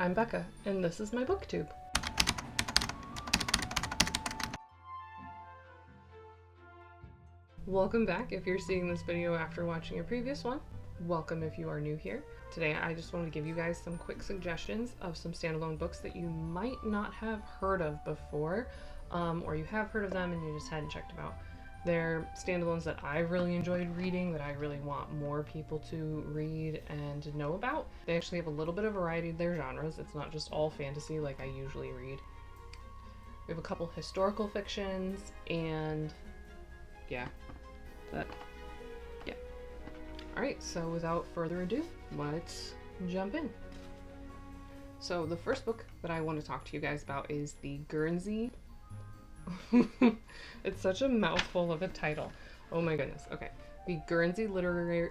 I'm Becca, and this is my BookTube. Welcome back if you're seeing this video after watching a previous one. Welcome if you are new here. Today I just wanted to give you guys some quick suggestions of some standalone books that you might not have heard of before, or you have heard of them and you just hadn't checked them out. They're standalones that I've really enjoyed reading, that I really want more people to read and know about. They actually have a little bit of variety in their genres. It's not just all fantasy like I usually read. We have a couple historical fictions and yeah. Alright, so without further ado, let's jump in. So the first book that I want to talk to you guys about is the Guernsey. It's such a mouthful of a title. Oh my goodness. Okay. The Guernsey Literary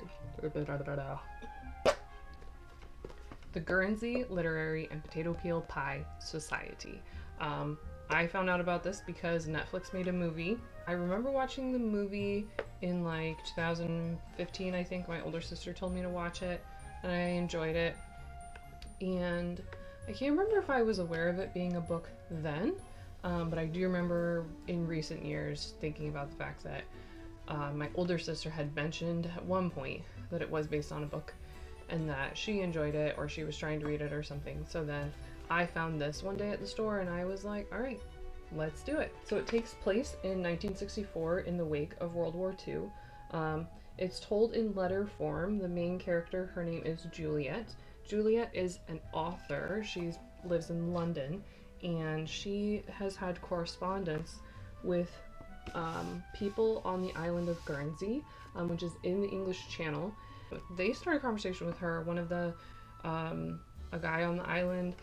and Potato Peel Pie Society. I found out about this because Netflix made a movie. I remember watching the movie in like 2015, I think. My older sister told me to watch it, and I enjoyed it. And I can't remember if I was aware of it being a book then, but I do remember in recent years thinking about the fact that my older sister had mentioned at one point that it was based on a book and that she enjoyed it or she was trying to read it or something. So then I found this one day at the store and I was like, all right, let's do it. So it takes place in 1964 in the wake of World War II. It's told in letter form. The main character, her name is Juliet. Juliet is an author. She lives in London and she has had correspondence with people on the island of Guernsey, which is in the English Channel. They started a conversation with her. One of the, a guy on the island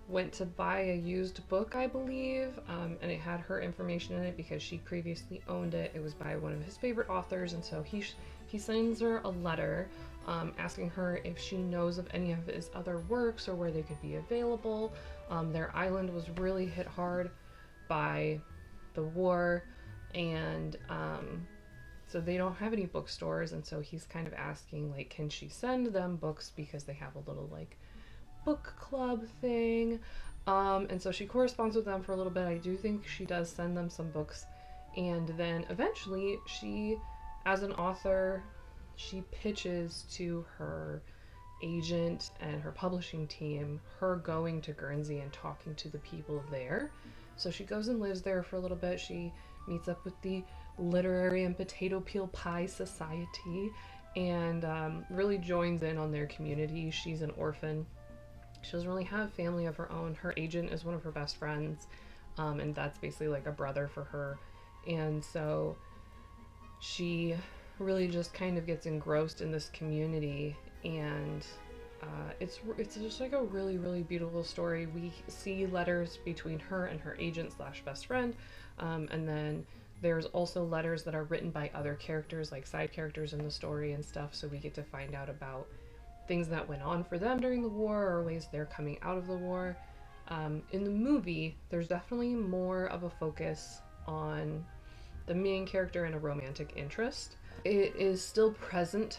went to buy a used book, I believe, and it had her information in it because she previously owned it. It was by one of his favorite authors, and so he sends her a letter asking her if she knows of any of his other works or where they could be available. Their island was really hit hard by the war, and so they don't have any bookstores, and so he's kind of asking, like, can she send them books because they have a little, like, book club thing. And so she corresponds with them for a little bit. I do think she does send them some books, and then eventually she, as an author, she pitches to her agent and her publishing team her going to Guernsey and talking to the people there. So she goes and lives there for a little bit. She meets up with the Literary and Potato Peel Pie Society and really joins in on their community. She's an orphan. She doesn't really have family of her own. Her agent is one of her best friends, and that's basically like a brother for her. And so she really just kind of gets engrossed in this community, and it's just like a really, really beautiful story. We see letters between her and her agent slash best friend, and then there's also letters that are written by other characters, like side characters in the story and stuff, so we get to find out about things that went on for them during the war or ways they're coming out of the war. In the movie, there's definitely more of a focus on the main character and a romantic interest. It is still present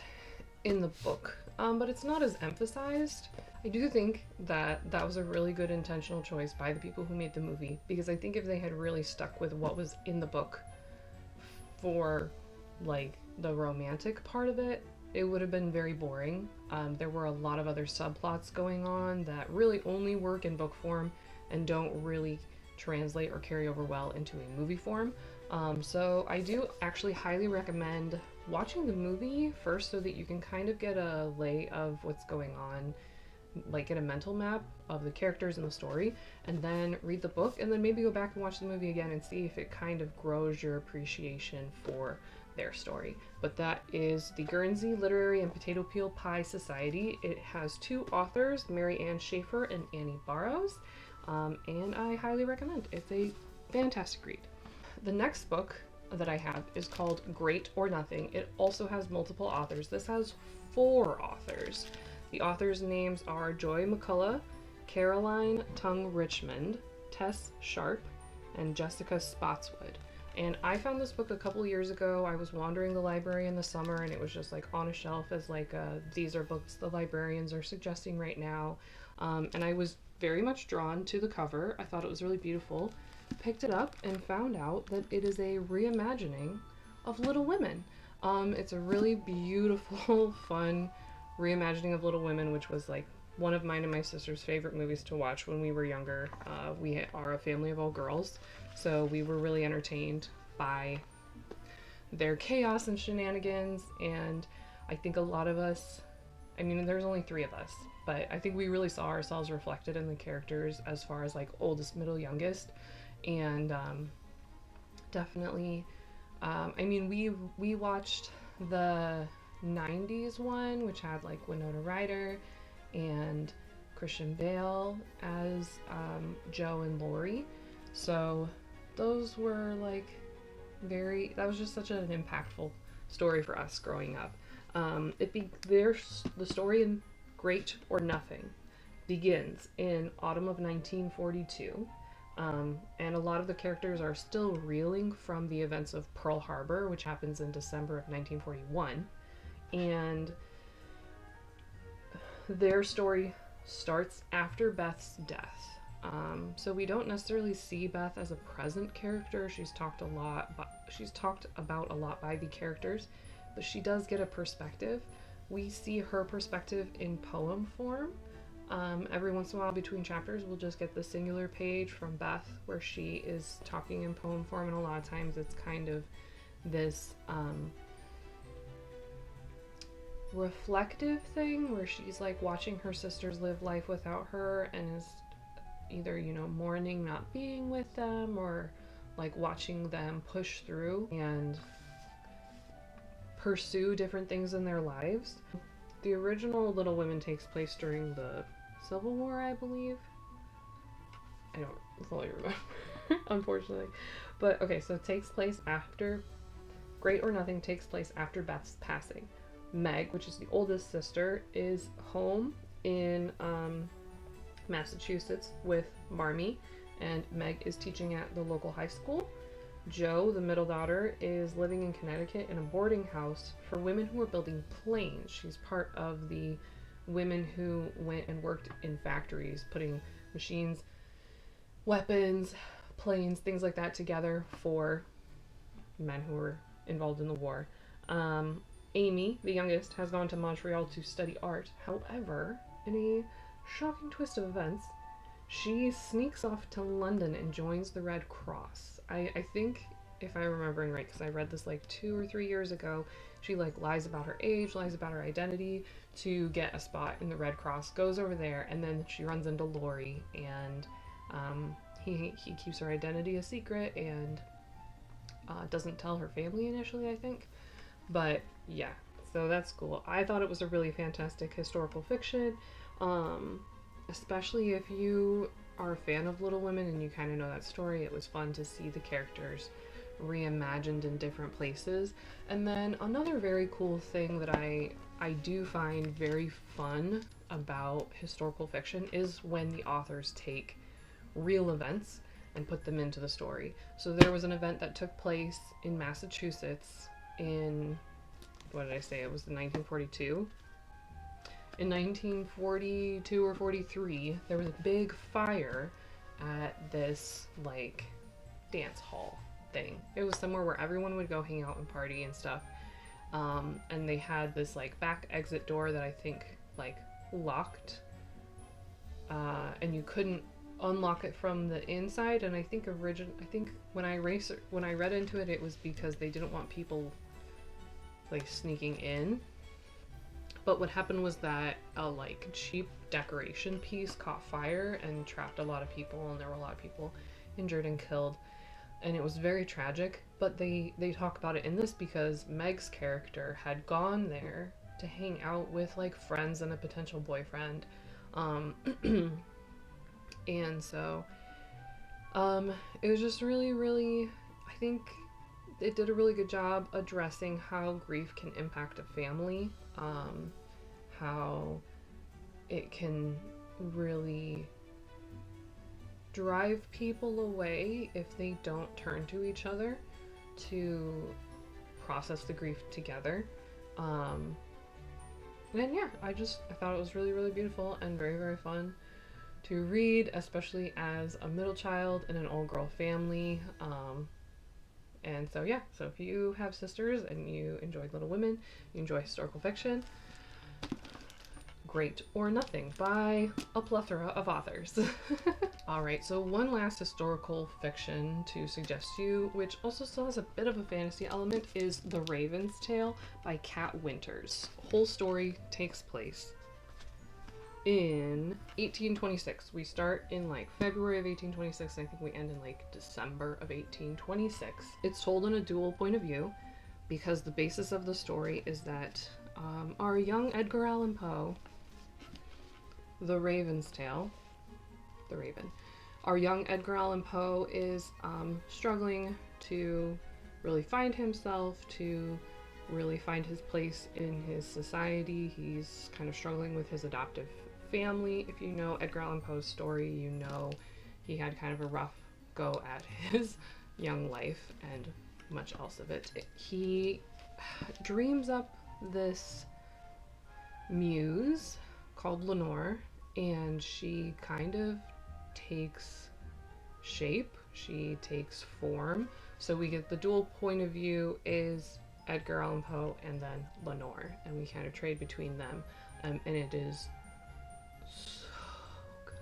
in the book, but it's not as emphasized. I do think that that was a really good intentional choice by the people who made the movie, because I think if they had really stuck with what was in the book for like the romantic part of it, it would have been very boring. There were a lot of other subplots going on that really only work in book form and don't really translate or carry over well into a movie form. So I do actually highly recommend watching the movie first so that you can kind of get a lay of what's going on, like get a mental map of the characters in the story, and then read the book, and then maybe go back and watch the movie again and see if it kind of grows your appreciation for their story. But that is the Guernsey Literary and Potato Peel Pie Society. It has two authors, Mary Ann Schaffer and Annie Barrows, and I highly recommend. It's a fantastic read. The next book that I have is called Great or Nothing. It also has multiple authors. This has 4 authors. The authors' names are Joy McCullough, Caroline Tung Richmond, Tess Sharpe, and Jessica Spotswood. And I found this book a couple years ago. I was wandering the library in the summer and it was just like on a shelf as like these are books the librarians are suggesting right now. And I was very much drawn to the cover. I thought it was really beautiful. Picked it up and found out that it is a reimagining of Little Women. It's a really beautiful, fun reimagining of Little Women, which was like one of mine and my sister's favorite movies to watch when we were younger. We are a family of all girls, so we were really entertained by their chaos and shenanigans, and I think a lot of us, I mean, there's only 3 of us, but I think we really saw ourselves reflected in the characters as far as like oldest, middle, youngest, and definitely, I mean, we watched the 90s one, which had like Winona Ryder and Christian Bale as Joe and Lori. So those were like that was just such an impactful story for us growing up. The story in Great or Nothing begins in autumn of 1942. And a lot of the characters are still reeling from the events of Pearl Harbor, which happens in December of 1941. And their story starts after Beth's death. So we don't necessarily see Beth as a present character. She's talked about a lot by the characters, but she does get a perspective. We see her perspective in poem form. Every once in a while between chapters, we'll just get the singular page from Beth where she is talking in poem form, and a lot of times it's kind of this reflective thing where she's like watching her sisters live life without her and is either, you know, mourning not being with them or like watching them push through and pursue different things in their lives. The original Little Women takes place during the Civil War, I believe. I don't fully remember, unfortunately. But okay, so it takes place after Great or Nothing takes place after Beth's passing. Meg, which is the oldest sister, is home in Massachusetts with Marmee, and Meg is teaching at the local high school. Jo, the middle daughter, is living in Connecticut in a boarding house for women who are building planes. She's part of the women who went and worked in factories, putting machines, weapons, planes, things like that together for men who were involved in the war. Amy, the youngest, has gone to Montreal to study art. However, in a shocking twist of events, she sneaks off to London and joins the Red Cross. I think, if I'm remembering right, because I read this like 2 or 3 years ago, she like lies about her age, lies about her identity to get a spot in the Red Cross, goes over there, and then she runs into Laurie, and he keeps her identity a secret and doesn't tell her family initially, I think. But yeah, so that's cool. I thought it was a really fantastic historical fiction, especially if you are a fan of Little Women and you kind of know that story. It was fun to see the characters reimagined in different places. And then another very cool thing that I do find very fun about historical fiction is when the authors take real events and put them into the story. So there was an event that took place in Massachusetts in, what did I say, it was in 1942. In 1942 or 43, there was a big fire at this, like, dance hall thing. It was somewhere where everyone would go hang out and party and stuff. And they had this, like, back exit door that I think, like, locked. And you couldn't unlock it from the inside. And I think when I read into it, it was because they didn't want people, like, sneaking in. But what happened was that a like cheap decoration piece caught fire and trapped a lot of people, and there were a lot of people injured and killed, and it was very tragic. But they talk about it in this because Meg's character had gone there to hang out with like friends and a potential boyfriend, and so it was just really, really, I think it did a really good job addressing how grief can impact a family, how it can really drive people away if they don't turn to each other to process the grief together. And yeah, I thought it was really, really beautiful and very, very fun. to read, especially as a middle child in an all-girl family. And so yeah, so if you have sisters and you enjoy Little Women, you enjoy historical fiction, great or nothing by a plethora of authors. Alright, so one last historical fiction to suggest to you, which also still has a bit of a fantasy element, is The Raven's Tale by Kat Winters. The whole story takes place in 1826. We start in like February of 1826, and I think we end in like December of 1826. It's told in a dual point of view because the basis of the story is that our young Edgar Allan Poe, The Raven's Tale, the Raven, our young Edgar Allan Poe is struggling to really find himself, to really find his place in his society. He's kind of struggling with his adoptive family. If you know Edgar Allan Poe's story, you know he had kind of a rough go at his young life and much else of it. He dreams up this muse called Lenore, and she kind of takes shape, she takes form. So we get the dual point of view is Edgar Allan Poe and then Lenore, and we kind of trade between them, and it is so good.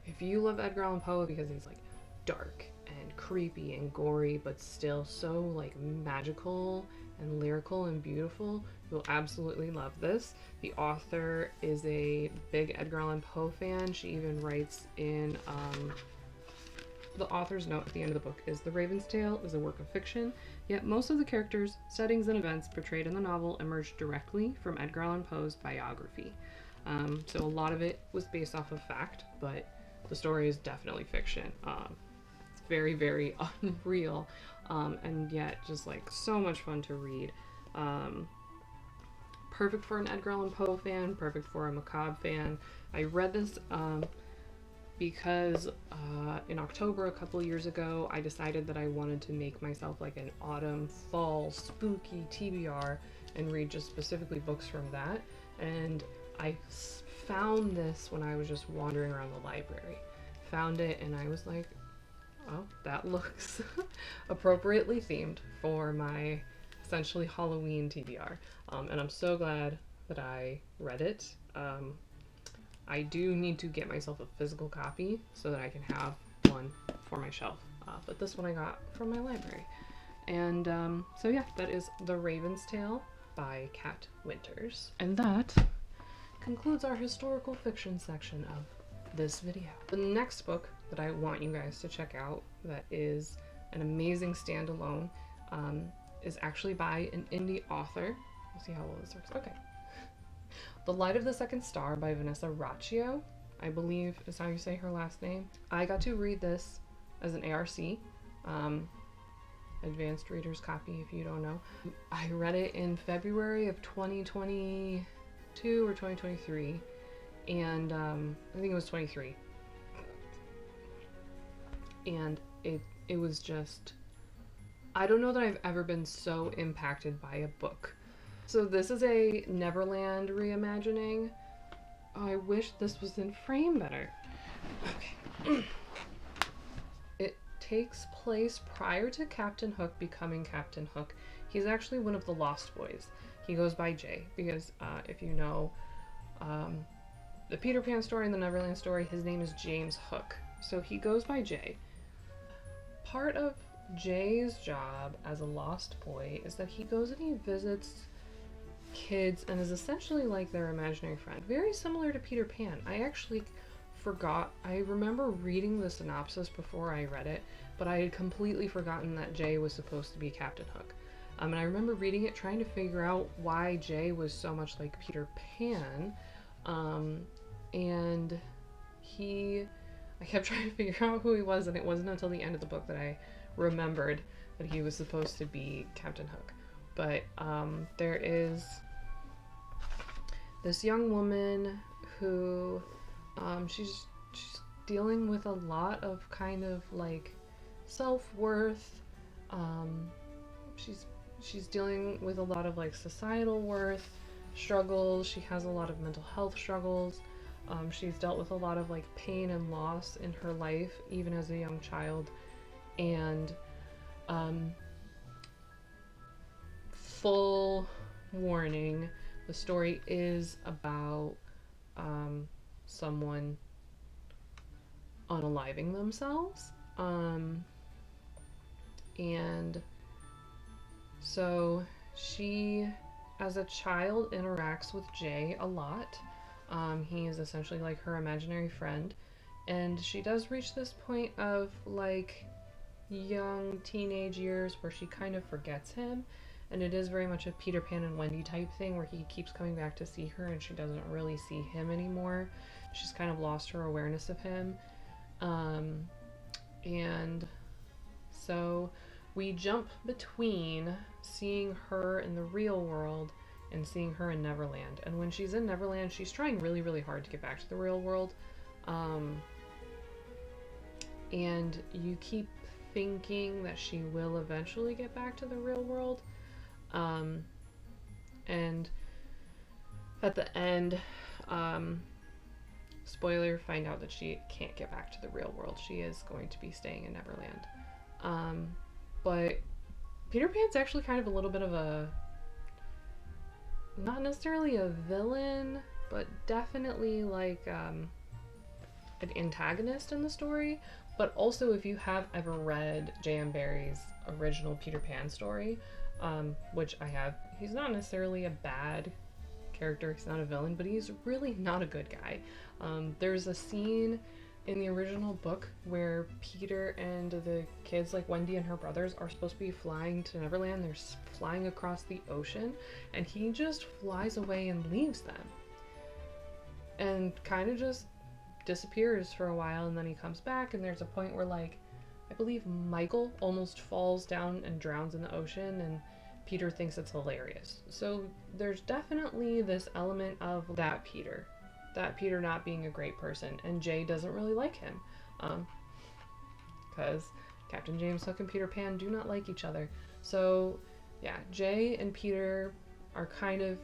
If you love Edgar Allan Poe because he's like dark and creepy and gory but still so like magical and lyrical and beautiful, you'll absolutely love this. The author is a big Edgar Allan Poe fan. She even writes in the author's note at the end of the book is The Raven's Tale is a work of fiction, yet most of the characters, settings, and events portrayed in the novel emerged directly from Edgar Allan Poe's biography. So a lot of it was based off of fact, but the story is definitely fiction. It's very, very unreal, and yet just like so much fun to read. Perfect for an Edgar Allan Poe fan, perfect for a macabre fan. I read this because in October a couple years ago, I decided that I wanted to make myself like an autumn, fall, spooky TBR and read just specifically books from that. And I found this when I was just wandering around the library. Found it and I was like, oh, that looks appropriately themed for my essentially Halloween TBR. And I'm so glad that I read it. I do need to get myself a physical copy so that I can have one for my shelf. But this one I got from my library. And so yeah, that is The Raven's Tale by Kat Winters. And that concludes our historical fiction section of this video. The next book that I want you guys to check out that is an amazing standalone is actually by an indie author. We'll see how well this works. Okay. The Light of the Second Star by Vanessa Raccio, I believe is how you say her last name. I got to read this as an ARC, advanced reader's copy if you don't know. I read it in February of 2022 or 2023, and I think it was 23. And it was just, I don't know that I've ever been so impacted by a book. So this is a Neverland reimagining. Oh, I wish this was in frame better. Okay. It takes place prior to Captain Hook becoming Captain Hook. He's actually one of the Lost Boys. He goes by Jay because if you know the Peter Pan story and the Neverland story, his name is James Hook. So he goes by Jay. Part of Jay's job as a lost boy is that he goes and he visits kids and is essentially like their imaginary friend. Very similar to Peter Pan. I actually forgot, I remember reading the synopsis before I read it, but I had completely forgotten that Jay was supposed to be Captain Hook. And I remember reading it trying to figure out why Jay was so much like Peter Pan. And I kept trying to figure out who he was, and it wasn't until the end of the book that I remembered that he was supposed to be Captain Hook. But there is this young woman who she's dealing with a lot of kind of like self-worth. She's dealing with a lot of like societal worth struggles. She has a lot of mental health struggles. She's dealt with a lot of like pain and loss in her life, even as a young child, and full warning, the story is about someone unaliving themselves. And so she, as a child, interacts with Jay a lot. He is essentially like her imaginary friend. And she does reach this point of like young teenage years where she kind of forgets him. And it is very much a Peter Pan and Wendy type thing where he keeps coming back to see her and she doesn't really see him anymore. She's kind of lost her awareness of him. And so we jump between seeing her in the real world and seeing her in Neverland. And when she's in Neverland, she's trying really, really hard to get back to the real world. And you keep thinking that she will eventually get back to the real world. And at the end, spoiler, find out that she can't get back to the real world. She is going to be staying in Neverland. But Peter Pan's actually kind of a little bit of a, not necessarily a villain, but definitely like an antagonist in the story. But also, if you have ever read J.M. Barrie's original Peter Pan story, which I have, he's not necessarily a bad character, he's not a villain, but he's really not a good guy. There's a scene in the original book where Peter and the kids, like Wendy and her brothers, are supposed to be flying to Neverland. They're flying across the ocean, and he just flies away and leaves them. And kind of just disappears for a while, and then he comes back, and there's a point where, like, I believe Michael almost falls down and drowns in the ocean, and Peter thinks it's hilarious. So there's definitely this element of that Peter not being a great person, and Jay doesn't really like him, because Captain James Hook and Peter Pan do not like each other. So yeah, Jay and Peter are kind of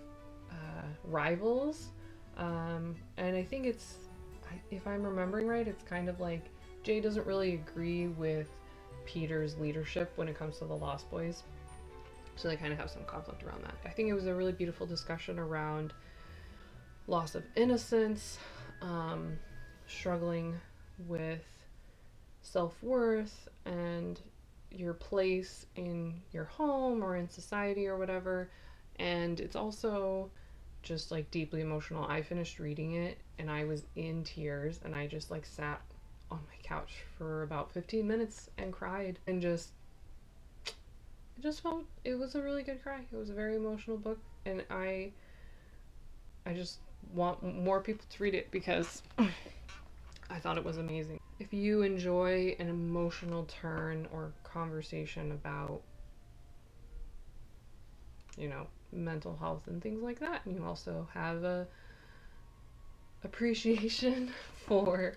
rivals, and I think it's, if I'm remembering right, it's kind of like Jay doesn't really agree with Peter's leadership when it comes to the Lost Boys, so they kind of have some conflict around that. I think it was a really beautiful discussion around loss of innocence, struggling with self-worth and your place in your home or in society or whatever. And it's also just like deeply emotional. I finished reading it and I was in tears, and I just like sat on my couch for about 15 minutes and cried, and just felt it was a really good cry. It was a very emotional book, and I just want more people to read it because I thought it was amazing. If you enjoy an emotional turn or conversation about, you know, mental health and things like that, and you also have a appreciation for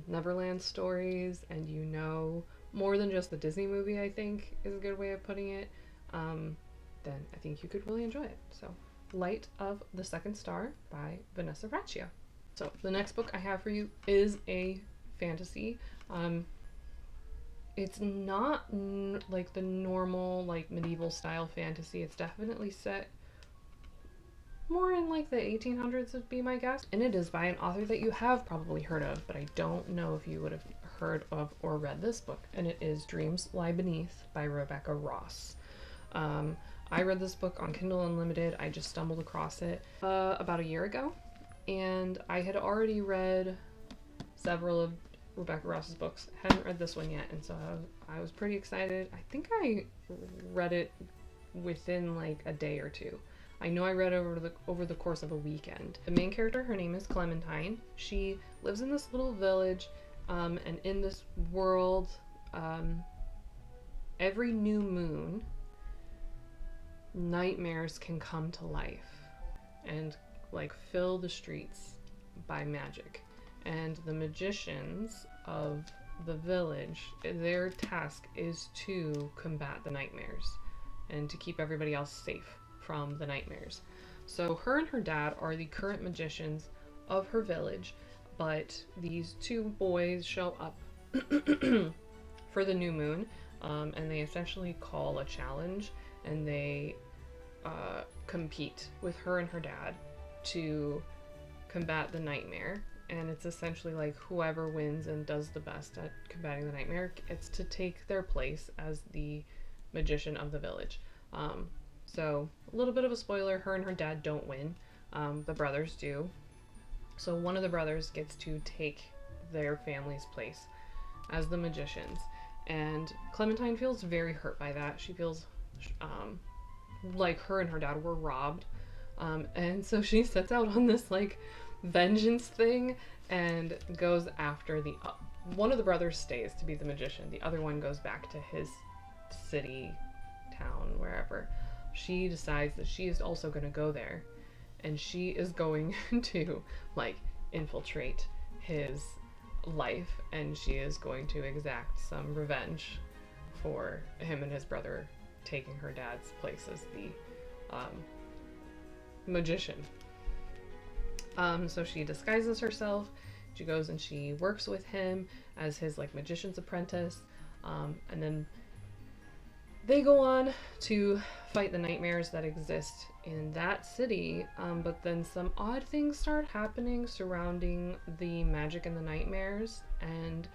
Neverland stories, and you know more than just the Disney movie, I think is a good way of putting it, then I think you could really enjoy it. So Light of the Second Star by Vanessa Raccio. So the next book I have for you is a fantasy. It's not like the normal like medieval style fantasy. It's definitely set more in like the 1800s would be my guess. And it is by an author that you have probably heard of, but I don't know if you would have heard of or read this book. And it is Dreams Lie Beneath by Rebecca Ross. I read this book on Kindle Unlimited. I just stumbled across it about a year ago, and I had already read several of Rebecca Ross's books. Hadn't read this one yet, and so I was pretty excited. I think I read it within like a day or two. I know I read it over the course of a weekend. The main character, her name is Clementine. She lives in this little village, and in this world, every new moon, nightmares can come to life and like fill the streets by magic. And the magicians of the village, their task is to combat the nightmares and to keep everybody else safe from the nightmares. So her and her dad are the current magicians of her village, but these two boys show up for the new moon, and they essentially call a challenge, and they compete with her and her dad to combat the nightmare. And it's essentially like whoever wins and does the best at combating the nightmare gets to take their place as the magician of the village. So a little bit of a spoiler, her and her dad don't win. The brothers do. So one of the brothers gets to take their family's place as the magicians. And Clementine feels very hurt by that. She feels like her and her dad were robbed. And so she sets out on this like vengeance thing and goes after the one of the brothers stays to be the magician. The other one goes back to his city, town, wherever. She decides that she is also going to go there, and she is going to like infiltrate his life, and she is going to exact some revenge for him and his brother taking her dad's place as the magician. So she disguises herself. She goes and she works with him as his like magician's apprentice, and then they go on to fight the nightmares that exist in that city, but then some odd things start happening surrounding the magic and the nightmares, and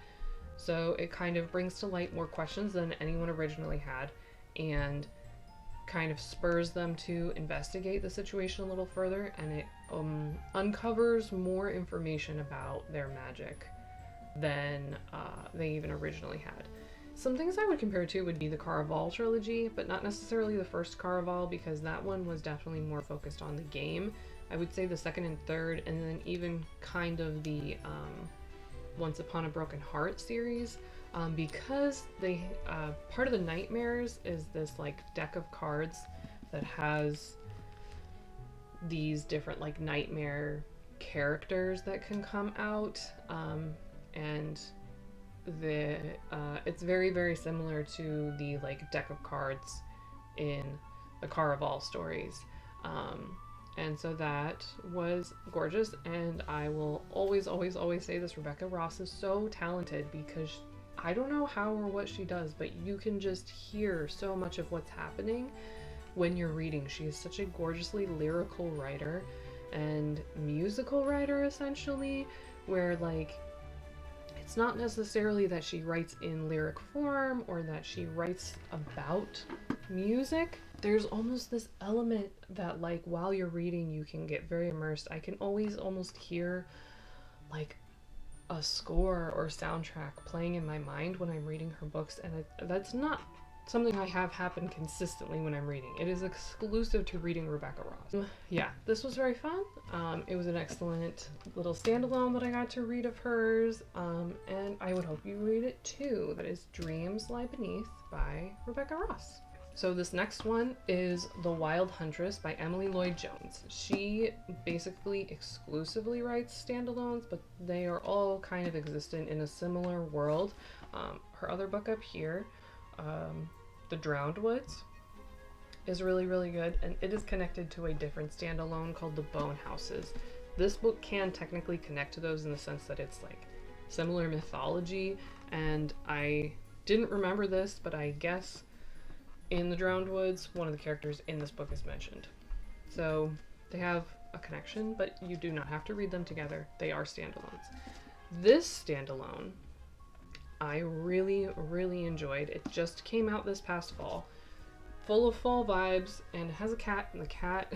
so it kind of brings to light more questions than anyone originally had, and kind of spurs them to investigate the situation a little further, and it uncovers more information about their magic than they even originally had. Some things I would compare to would be the Caraval trilogy, but not necessarily the first Caraval, because that one was definitely more focused on the game. I would say the second and third, and then even kind of the Once Upon a Broken Heart series, because they part of the nightmares is this like deck of cards that has these different like nightmare characters that can come out, and it's very, very similar to the like deck of cards in the Caraval stories, and so that was gorgeous. And I will always say this: Rebecca Ross is so talented, because I don't know how or what she does, but you can just hear so much of what's happening when you're reading. She is such a gorgeously lyrical writer and musical writer, essentially, where like it's not necessarily that she writes in lyric form or that she writes about music. There's almost this element that like while you're reading you can get very immersed. I can always almost hear like a score or soundtrack playing in my mind when I'm reading her books, and that's not something I have happen consistently when I'm reading. It is exclusive to reading Rebecca Ross. Yeah, this was very fun. It was an excellent little standalone that I got to read of hers, and I would hope you read it too. That is Dreams Lie Beneath by Rebecca Ross. So this next one is The Wild Huntress by Emily Lloyd-Jones. She basically exclusively writes standalones, but they are all kind of existent in a similar world. Her other book up here, The Drowned Woods, is really, really good, and it is connected to a different standalone called The Bone Houses. This book can technically connect to those in the sense that it's like similar mythology, and I didn't remember this, but I guess in The Drowned Woods, one of the characters in this book is mentioned. So they have a connection, but you do not have to read them together. They are standalones. This standalone I really, really enjoyed. It just came out this past fall. Full of fall vibes, and it has a cat, and the cat,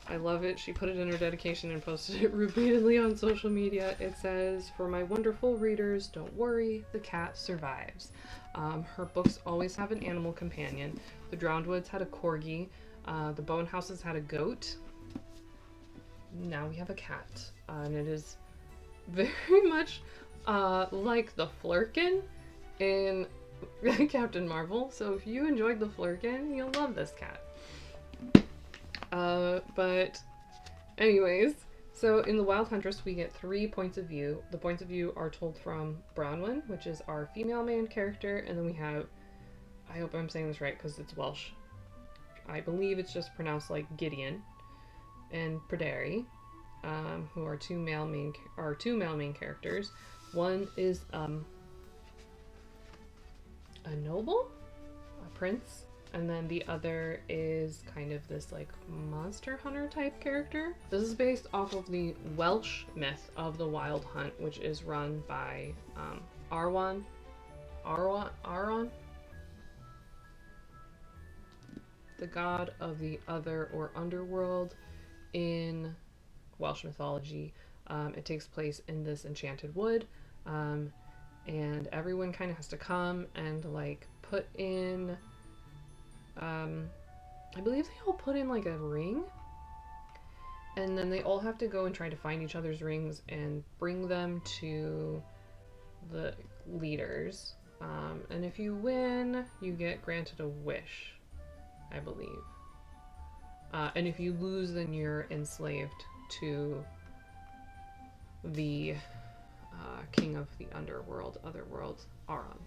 I love it. She put it in her dedication and posted it repeatedly on social media. It says, "For my wonderful readers, don't worry, the cat survives." Her books always have an animal companion. The Drowned Woods had a corgi. The Bone Houses had a goat. Now we have a cat. And it is very much like the Flurkin in Captain Marvel. So if you enjoyed the Flurkin, you'll love this cat. But anyways, so in The Wild Huntress we get 3 points of view. The points of view are told from Bronwyn, which is our female main character, and then we have, I hope I'm saying this right because it's Welsh, I believe it's just pronounced like Gideon, and Pryderi. who are two male main characters. One is a noble, a prince, and then the other is kind of this like monster hunter type character. This is based off of the Welsh myth of the Wild Hunt, which is run by Aron, the god of the other or underworld in Welsh mythology. It takes place in this enchanted wood, and everyone kind of has to come and like put in, I believe they all put in like a ring, and then they all have to go and try to find each other's rings and bring them to the leaders. And if you win, you get granted a wish, I believe. And if you lose, then you're enslaved to the king of the otherworld, Aron.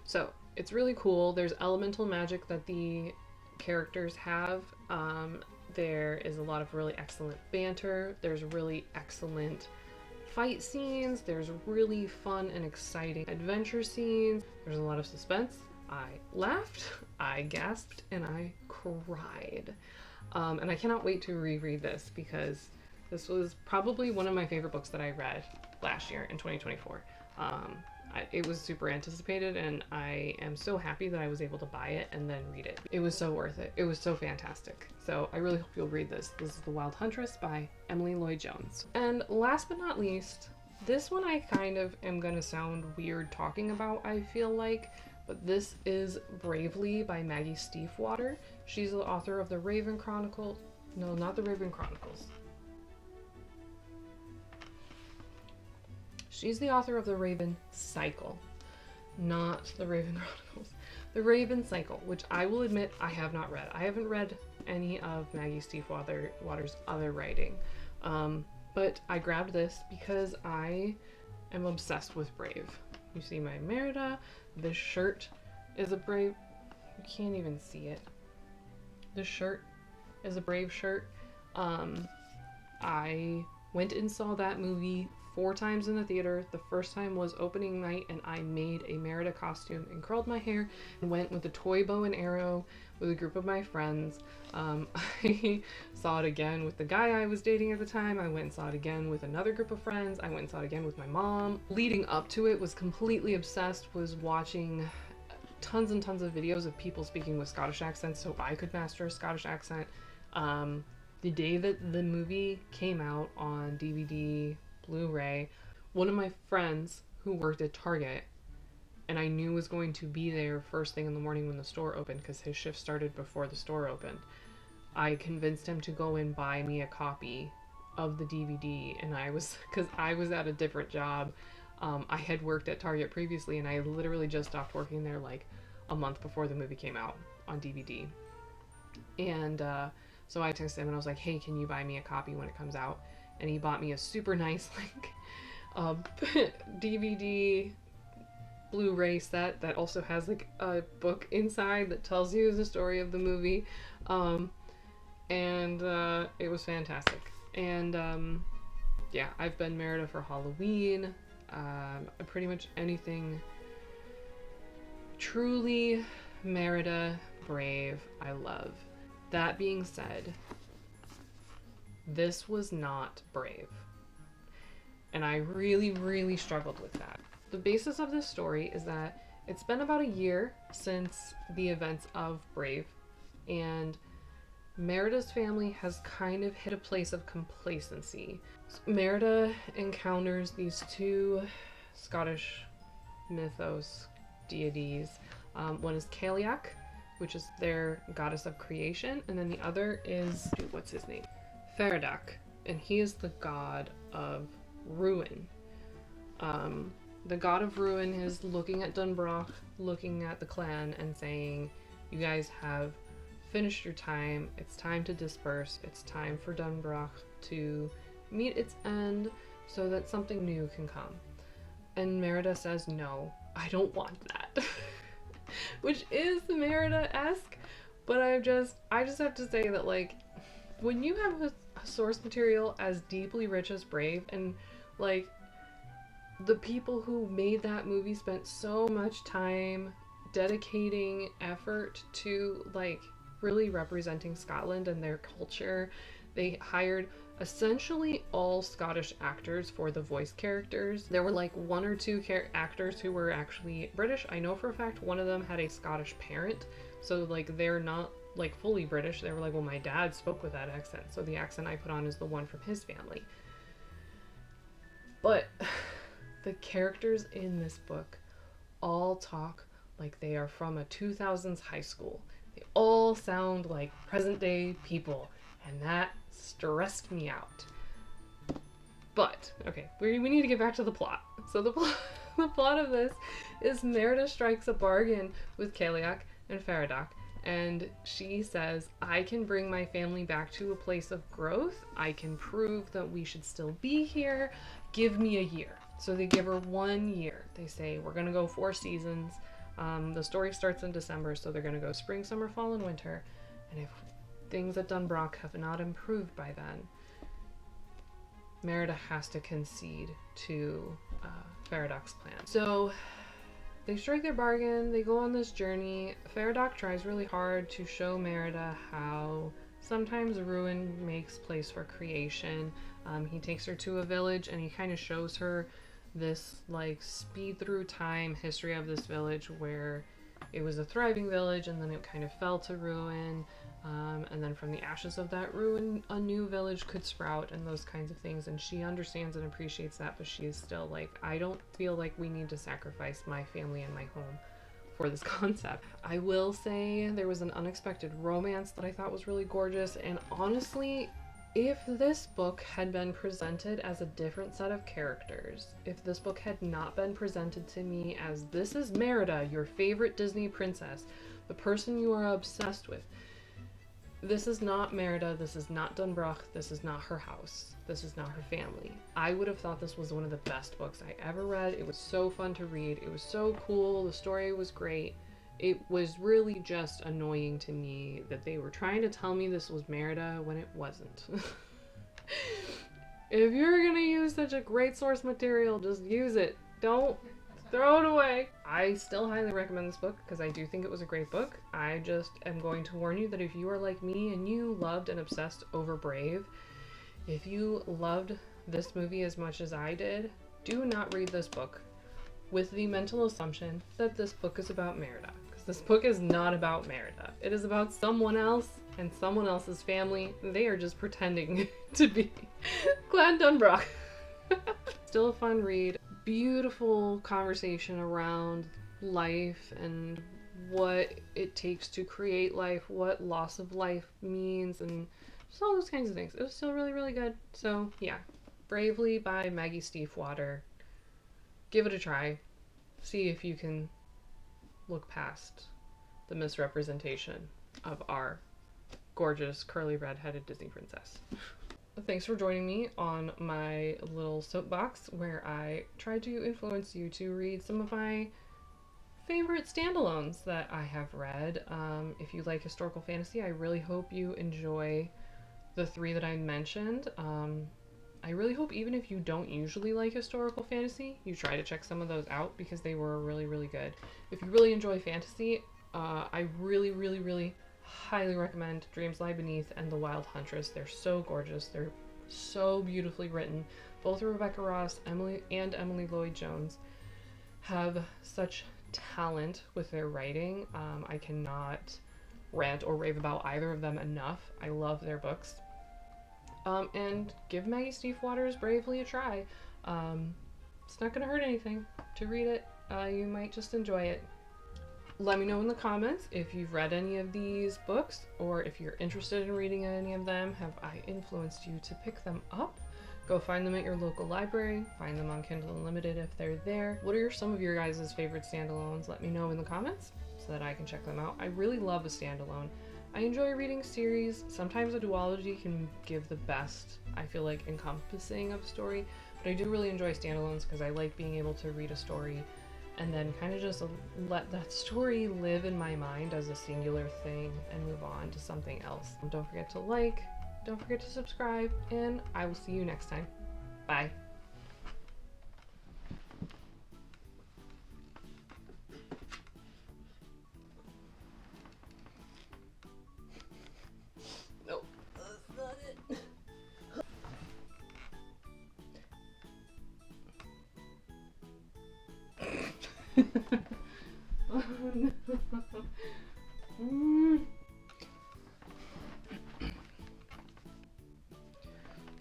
So it's really cool. There's elemental magic that the characters have. There is a lot of really excellent banter. There's really excellent fight scenes. There's really fun and exciting adventure scenes. There's a lot of suspense. I laughed, I gasped, and I cried. And I cannot wait to reread this because this was probably one of my favorite books that I read last year in 2024. It was super anticipated, and I am so happy that I was able to buy it and then read it. It was so worth it. It was so fantastic. So I really hope you'll read this. This is The Wild Huntress by Emily Lloyd-Jones. And last but not least, this one I kind of am going to sound weird talking about, I feel like, but this is Bravely by Maggie Stiefvater. She's the author of the Raven Chronicles. No, not the Raven Chronicles. She's the author of the Raven Cycle, not the Raven Chronicles. The Raven Cycle, which I will admit I have not read. I haven't read any of Maggie Stiefvater's other writing, but I grabbed this because I am obsessed with Brave. You see my Merida. This shirt is a Brave. You can't even see it. This shirt is a Brave shirt. I went and saw that movie 4 times in the theater. The first time was opening night, and I made a Merida costume and curled my hair and went with a toy bow and arrow with a group of my friends. I saw it again with the guy I was dating at the time. I went and saw it again with another group of friends. I went and saw it again with my mom. Leading up to it, was completely obsessed, was watching tons and tons of videos of people speaking with Scottish accents so I could master a Scottish accent. The day that the movie came out on DVD, Blu-ray, one of my friends who worked at Target, and I knew was going to be there first thing in the morning when the store opened because his shift started before the store opened, I convinced him to go and buy me a copy of the DVD. And because I was at a different job. I had worked at Target previously, and I literally just stopped working there like a month before the movie came out on DVD. And so I texted him and I was like, hey, can you buy me a copy when it comes out? And he bought me a super nice like DVD Blu-ray set that also has like a book inside that tells you the story of the movie. And it was fantastic. And yeah, I've been Merida for Halloween. Pretty much anything truly Merida Brave I love. That being said, this was not Brave. And I really, really struggled with that. The basis of this story is that it's been about a year since the events of Brave, and Merida's family has kind of hit a place of complacency. Merida encounters these 2 Scottish mythos deities. One is Cailleach, which is their goddess of creation, and then the other is, what's his name? Feradach, and he is the god of ruin. The god of ruin is looking at Dunbrach, looking at the clan, and saying, you guys have finished your time, it's time to disperse, it's time for Dunbrach to meet its end so that something new can come. And Merida says, no, I don't want that. Which is Merida-esque, but I just have to say that, like, When you have a source material as deeply rich as Brave, and like the people who made that movie spent so much time dedicating effort to like really representing Scotland and their culture. They hired essentially all Scottish actors for the voice characters. There were like one or two actors who were actually British. I know for a fact one of them had a Scottish parent, so like they're not like fully British. They were like, well, my dad spoke with that accent, so the accent I put on is the one from his family. But the characters in this book all talk like they are from a 2000s high school. They all sound like present day people, and that stressed me out. But, okay, we need to get back to the plot. So the plot of this is Merida strikes a bargain with Cailleach and Feradach, and she says, I can bring my family back to a place of growth. I can prove that we should still be here. Give me a year. So they give her 1 year. They say, we're going to go 4 seasons. The story starts in December, so they're going to go spring, summer, fall, and winter. And if things at Dunbroch have not improved by then, Merida has to concede to Feradach's plan. So they strike their bargain, they go on this journey. Feradach tries really hard to show Merida how sometimes ruin makes place for creation. He takes her to a village and he kind of shows her this like speed through time history of this village where it was a thriving village and then it kind of fell to ruin, and then from the ashes of that ruin a new village could sprout and those kinds of things, and she understands and appreciates that, but she is still like, I don't feel like we need to sacrifice my family and my home for this concept. I will say there was an unexpected romance that I thought was really gorgeous, and honestly, if this book had been presented as a different set of characters, if this book had not been presented to me as this is Merida, your favorite Disney princess, the person you are obsessed with, this is not Merida, this is not Dunbroch, this is not her house, this is not her family, I would have thought this was one of the best books I ever read. It was so fun to read, it was so cool, the story was great. It was really just annoying to me that they were trying to tell me this was Merida when it wasn't. If you're gonna use such a great source material, just use it. Don't throw it away. I still highly recommend this book because I do think it was a great book. I just am going to warn you that if you are like me and you loved and obsessed over Brave, if you loved this movie as much as I did, do not read this book with the mental assumption that this book is about Merida. This book is not about Merida. It is about someone else and someone else's family. They are just pretending to be Clan Dunbroch. Still a fun read. Beautiful conversation around life and what it takes to create life, what loss of life means, and just all those kinds of things. It was still really, really good. So yeah, Bravely by Maggie Stiefvater. Give it a try. See if you can look past the misrepresentation of our gorgeous curly red-headed Disney princess. Thanks for joining me on my little soapbox where I tried to influence you to read some of my favorite standalones that I have read. If you like historical fantasy, I really hope you enjoy the 3 that I mentioned. I really hope even if you don't usually like historical fantasy, you try to check some of those out because they were really, really good. If you really enjoy fantasy, I really, really, really highly recommend Dreams Lie Beneath and The Wild Huntress. They're so gorgeous. They're so beautifully written. Both Rebecca Ross and Emily Lloyd-Jones have such talent with their writing. I cannot rant or rave about either of them enough. I love their books. And give Maggie Stiefvater's Bravely a try. It's not going to hurt anything to read it. You might just enjoy it. Let me know in the comments if you've read any of these books or if you're interested in reading any of them. Have I influenced you to pick them up? Go find them at your local library. Find them on Kindle Unlimited if they're there. What are some of your guys' favorite standalones? Let me know in the comments so that I can check them out. I really love a standalone. I enjoy reading series. Sometimes a duology can give the best, I feel like, encompassing of a story, but I do really enjoy standalones because I like being able to read a story and then kind of just let that story live in my mind as a singular thing and move on to something else. Don't forget to like, Don't forget to subscribe, and I will see you next time. Bye. Nope, that's not it. Oh no.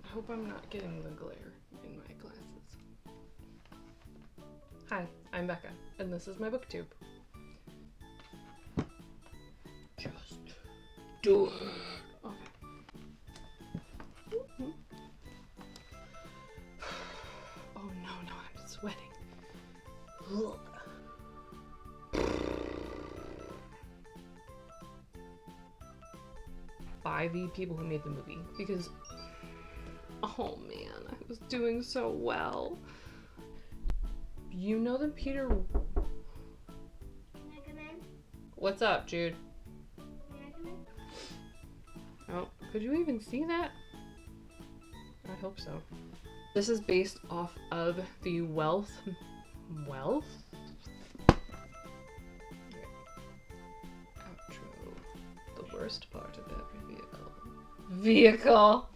I hope I'm not getting the glare in my glasses. Hi, I'm Becca, and this is my BookTube. Just do it. Okay. Oh no, I'm sweating. Ugh. By the people who made the movie, because oh man, I was doing so well. You know that Peter... Can I come in? What's up, Jude? Can I come in? Oh, could you even see that? I hope so. This is based off of the Wealth? Outro. The worst part of every vehicle.